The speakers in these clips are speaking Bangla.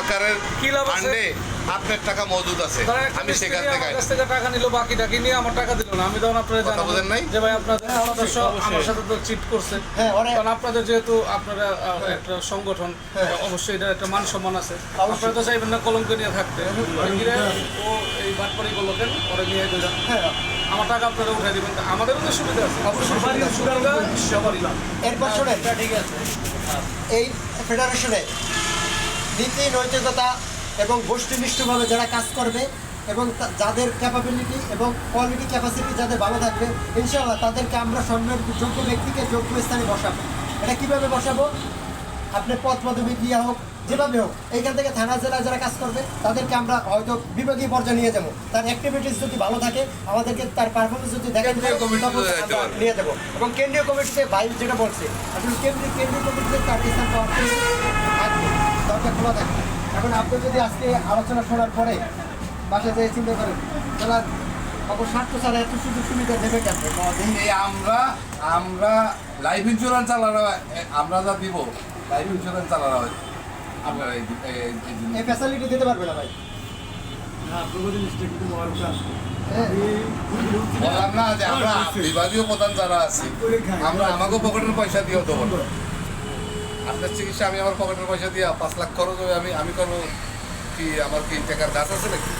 সরকারের কি লাভ আছে? ফান্ডে আপনার টাকা মজুদ আছে, আমি সেখান থেকে আমার কাছ থেকে টাকা নিল, বাকি টাকা নিয়ে আমার টাকা দিল না, আমি তখন আপনারা কথা জানাবো বোঝেন নাই? যে ভাই আপনাদের সদস্য আমার সাথে তো চিট করছে। হ্যাঁ, কারণ আপনাদের যেহেতু আপনারা একটা সংগঠন, অবশ্যই এটা একটা মান সম্মান আছে, আপনারা তো চাইবেন না কলঙ্ক নিয়ে থাকতে। ঘিরে ও এই বাটপাড়ি করলো কেন, ওরা নিয়ে দিলেন, হ্যাঁ, আমার টাকা আপনারা উঠাই দিবেন, আমাদেরও তো সুবিধা আছে, অবশ্যই সবারই সুবিধা, সবারই লাভ। এরপর শোনেন, ঠিক আছে। এই ফেডারেশনে নীতি নৈতিকতা এবং গোষ্ঠীনিষ্ঠভাবে যারা কাজ করবে এবং যাদের ক্যাপাবিলিটি এবং কোয়ালিটি ক্যাপাসিটি যাদের ভালো থাকবে, ইনশাআল্লাহ তাদেরকে আমরা সম্মানের যোগ্য ব্যক্তিকে যোগ্য স্থানে বসাবো। এটা কীভাবে বসাবো? আপনি পদ পদবি দিয়ে হোক, যেভাবে হোক, এইখান থেকে থানা জেলায় যারা কাজ করবে তাদেরকে আমরা হয়তো বিভাগীয় পর্যায়ে নিয়ে যাবো। তার অ্যাক্টিভিটিস যদি ভালো থাকে, আমাদেরকে তার পারফরমেন্স যদি দেখা কেন্দ্রীয় কমিটিতে তখন যাইতে আমরা পারবে। নিয়ে যাবো। এবং কেন্দ্রীয় কমিটিতে ভাই যেটা বলছে, আসলে কেন্দ্রীয় কমিটিতে তার স্থান পাওয়ার থাকবে, দরজা খোলা থাকবে। এখন আপনি যদি আজকে আলোচনা শোনার পরে বাসায় যেয়ে চিন্তা করেন, তাহলে স্বার্থ ছাড়া এত সুযোগ সুবিধা দেবে কেন? এই আমরা লাইফ ইন্স্যুরেন্স চালানো, আমরা যা দিব লাইফ ইন্স্যুরেন্স চালানো হয় আপনারা এই ফ্যাসিলিটি দিতে পারবে না ভাই। হ্যাঁ, বললাম না যে আমরা বিভাগীয় প্রধান যারা আছি, আমরা আমাকেও পকেটের পয়সা দিয়েও দেবো না। আপনার চিকিৎসা আমি আমার পকেটের পয়সা দিয়ে 5 লাখ খরচ হবে, আমি করবো কি? আমার কি টাকার গাছ আছে নাকি?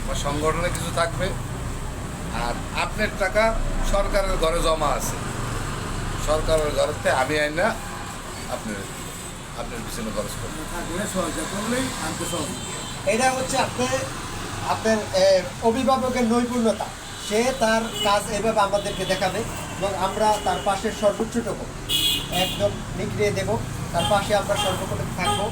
আমার সংগঠনে কিছু থাকবে, আর আপনার টাকা সরকারের ঘরে জমা আছে, সরকারের ঘরেতে আমি আইন না আপনার পিছনে খরচ করবো। এটা হচ্ছে আপনার অভিভাবকের নৈপুণ্যতা। সে তার কাজ এইভাবে আমাদেরকে দেখাবে এবং আমরা তার পাশে সর্বোচ্চটুকু একদম নিগড়িয়ে দেব, তার পাশে আমরা সর্বক্ষণ থাকবো।